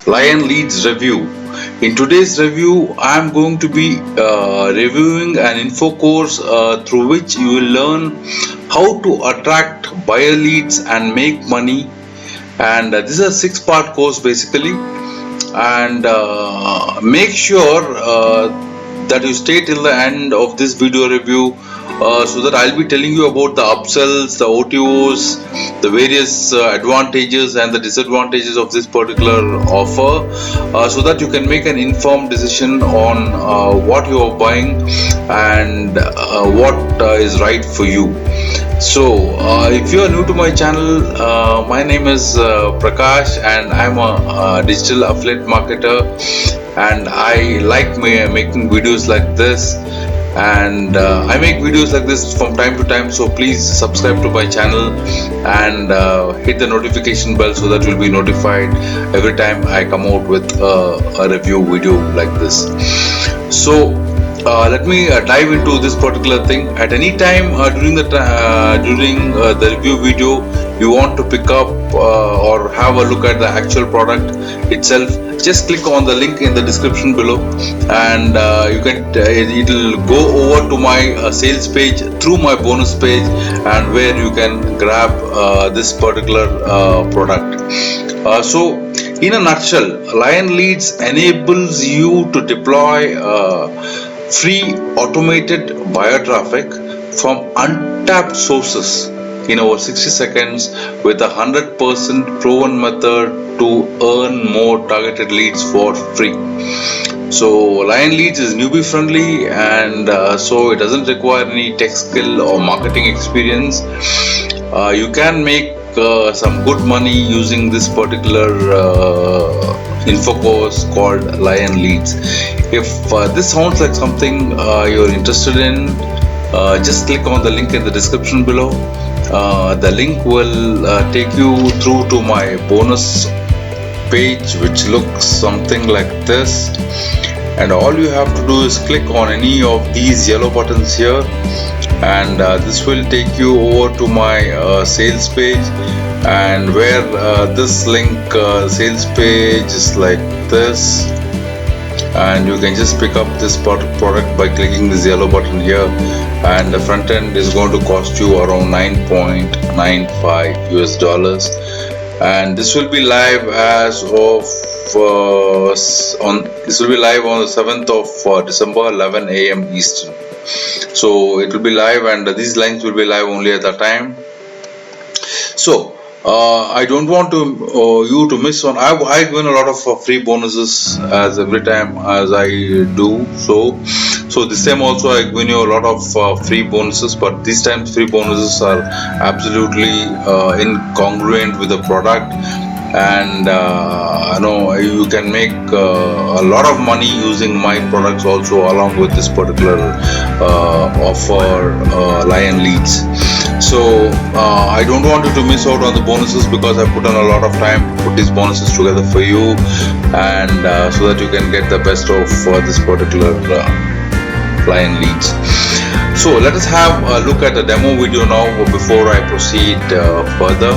Lion Leads Review. In today's review, I am going to be reviewing an info course through which you will learn how to attract buyer leads and make money. And this is a 6-part course basically. And make sure that you stay till the end of this video review so that I'll be telling you about the upsells, the OTOs, the various advantages and the disadvantages of this particular offer, so that you can make an informed decision on what you are buying and what is right for you. So, if you are new to my channel, my name is Prakash and I'm a digital affiliate marketer, and I like making videos like this, and I make videos like this from time to time, so please subscribe to my channel and hit the notification bell so that you'll be notified every time I come out with a review video like this. So let me dive into this particular thing. At any time during the review video you want to pick up or have a look at the actual product itself, just click on the link in the description below, and you can it will go over to my sales page through my bonus page, and where you can grab this particular product. So in a nutshell, Lion Leads enables you to deploy free automated buyer traffic from untapped sources in over 60 seconds with a 100% proven method to earn more targeted leads for free. So Lion Leads is newbie friendly, and so it doesn't require any tech skill or marketing experience. You can make some good money using this particular info course called Lion Leads. If this sounds like something you're interested in, just click on the link in the description below. The link will take you through to my bonus page, which looks something like this, and all you have to do is click on any of these yellow buttons here, and this will take you over to my sales page, and where this link sales page is like this, and you can just pick up this product by clicking this yellow button here, and the front end is going to cost you around $9.95 US, and this will be live as of on the 7th of December, 11 a.m. Eastern. So it will be live, and these lines will be live only at that time. So I don't want you to miss on. I win a lot of free bonuses as every time as I do. So this time also I win you a lot of free bonuses, but this time free bonuses are absolutely incongruent with the product, and you can make a lot of money using my products also along with this particular offer, Lion Leads. So I don't want you to miss out on the bonuses, because I put on a lot of time to put these bonuses together for you, and so that you can get the best of this particular Lion Leads. So let us have a look at the demo video now before I proceed further.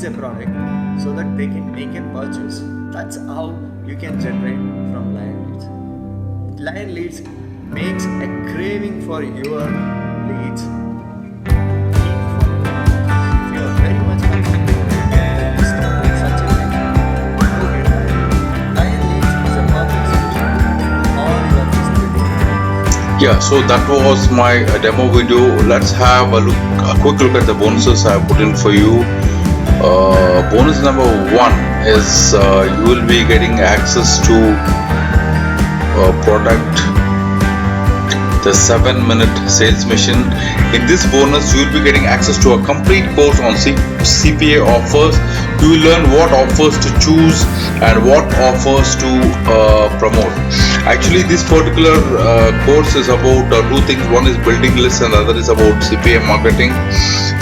a product so that they can make a purchase. That's how you can generate from Lion Leads. Lion Leads makes a great craving for your leads, if you are very much concerned with starting such a thing, go get Lion. Lion Leads is a perfect solution to all your visibility. Yeah, so that was my demo video. Let's have a quick look at the bonuses I put in for you. Bonus number 1 is you will be getting access to product, the 7-minute sales mission. In this bonus, you will be getting access to a complete course on CPA offers. You will learn what offers to choose and what offers to promote. Actually, this particular course is about two things. One is building lists and the other is about CPA marketing.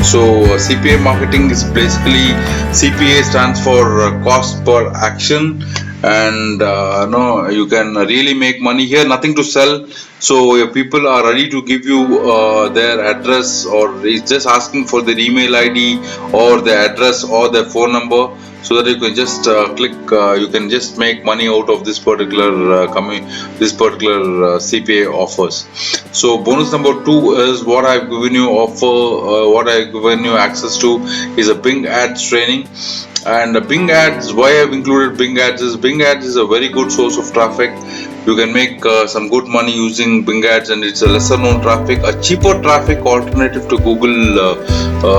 So CPA marketing is basically, CPA stands for cost per action, and you can really make money here. Nothing to sell, so your people are ready to give you their address, or is just asking for their email ID or their address or their phone number, so that you can just click, you can just make money out of this particular CPA offers. So bonus number 2 is what I've given you what I've given you access to is a Bing Ads training. And Bing Ads, why I've included Bing Ads is Bing Ads is a very good source of traffic. You can make some good money using Bing Ads, and it's a lesser known traffic, a cheaper traffic alternative to Google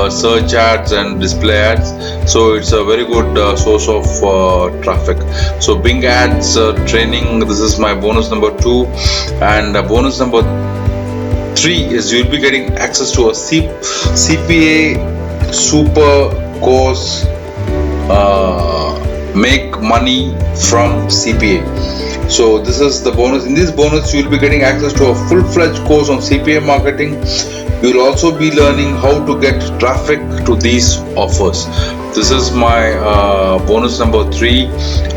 search ads and display ads. So it's a very good source of traffic. So Bing Ads training, this is my bonus number 2. And bonus number 3 is you'll be getting access to a CPA super course, make money from CPA. So this is the bonus. In this bonus, you will be getting access to a full-fledged course on CPA marketing. You will also be learning how to get traffic to these offers. This is my bonus number 3.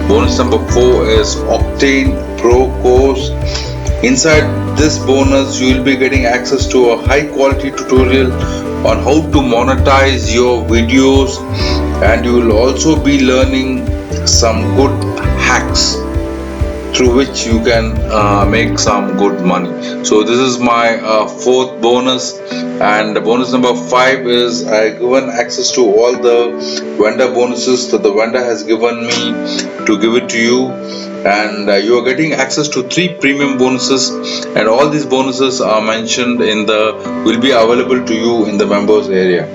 Bonus number 4 is Octane Pro course. Inside this bonus, you will be getting access to a high-quality tutorial on how to monetize your videos, and you will also be learning some good hacks through which you can make some good money. So this is my 4th bonus. And bonus number 5 is I given access to all the vendor bonuses that the vendor has given me to give it to you, and you are getting access to 3 premium bonuses, and all these bonuses are mentioned will be available to you in the members area.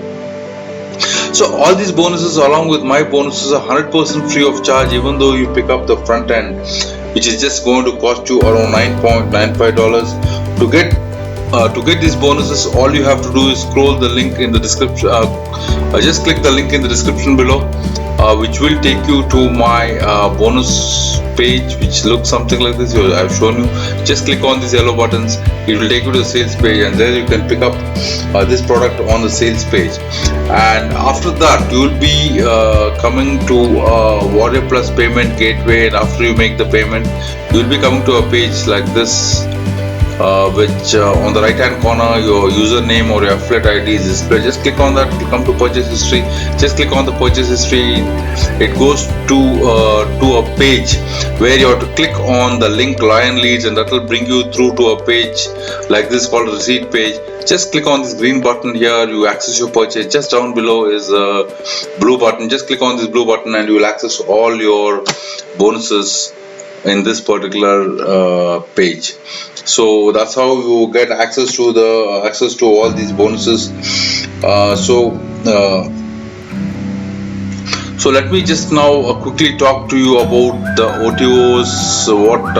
So all these bonuses along with my bonuses are 100% free of charge, even though you pick up the front end, which is just going to cost you around $9.95. To get these bonuses, all you have to do is scroll the link in the description. Just click the link in the description below, which will take you to my bonus page, which looks something like this. I've shown you. Just click on these yellow buttons. It will take you to the sales page, and there you can pick up this product on the sales page. And after that, you will be coming to Warrior Plus payment gateway, and after you make the payment, you will be coming to a page like this, which on the right hand corner your username or your affiliate ID is displayed. Just click on that to come to purchase history. Just click on the purchase history. It goes to a page where you have to click on the link Lion Leads, and that will bring you through to a page like this called receipt page. Just click on this green button here, you access your purchase. Just down below is a blue button. Just click on this blue button and you will access all your bonuses in this particular page. So that's how you get access to all these bonuses. So let me just now quickly talk to you about the OTOs. What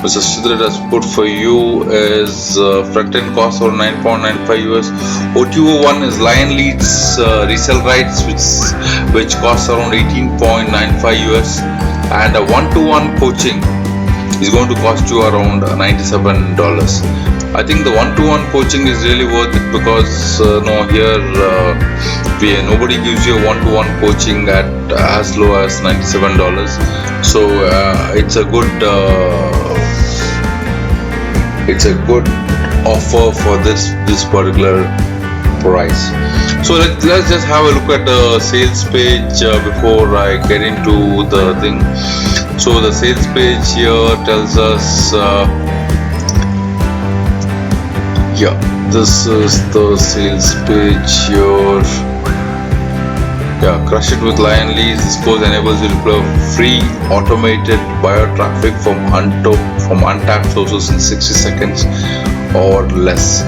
Mr. Sidrit has put for you is front end cost for $9.95 US. OTO 1 is Lion Leads resell rights, which costs around $18.95 US, and a one-to-one coaching is going to cost you around $97. I think the one-to-one coaching is really worth it, because nobody gives you a one-to-one coaching at as low as $97. So it's a good offer for this particular price. So let's just have a look at the sales page before I get into the thing. So the sales page here tells us Yeah, this is the sales page here. Yeah, crush it with Lion Leads. This course enables you to deploy free automated buyer traffic from untapped sources in 60 seconds or less.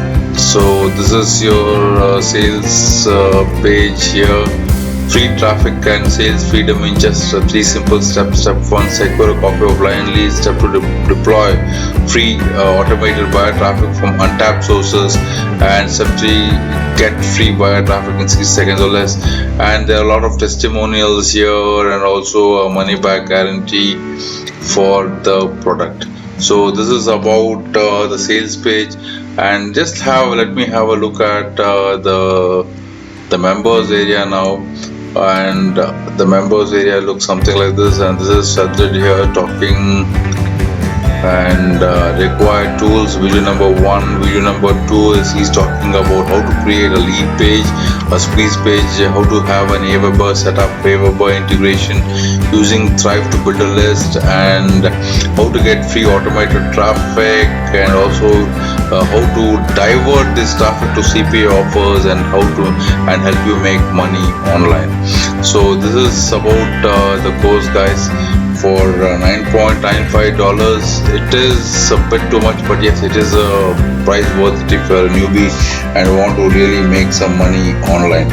So this is your sales page here. Free traffic and sales freedom in just 3 simple steps. Step 1, secure a copy of Lion Leads. Step 2, deploy free automated buyer traffic from untapped sources. And step 3, get free buyer traffic in 60 seconds or less. And there are a lot of testimonials here and also a money back guarantee for the product. So this is about the sales page, and just let me have a look at the members area now. And the members area looks something like this, and this is Sajjad here talking. And required tools, video number 1. Video number 2 is he's talking about how to create a lead page, a squeeze page, how to have an Aweber setup, Aweber integration using Thrive to build a list, and how to get free automated traffic, and also how to divert this traffic to CPA offers, and and help you make money online. So this is about the course, guys, for $9.95. It is a bit too much, but yes, it is a price worth it if you're a newbie and want to really make some money online.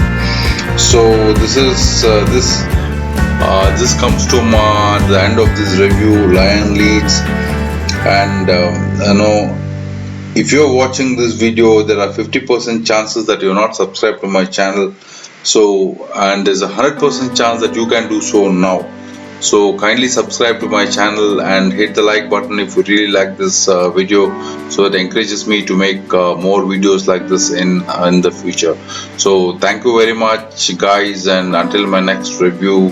So this is this comes to the end of this review, Lion Leads. And if you're watching this video, there are 50% chances that you're not subscribed to my channel. So, and there's a 100% chance that you can do so now. So kindly subscribe to my channel and hit the like button if you really like this video, so it encourages me to make more videos like this in the future. So thank you very much, guys, and until my next review.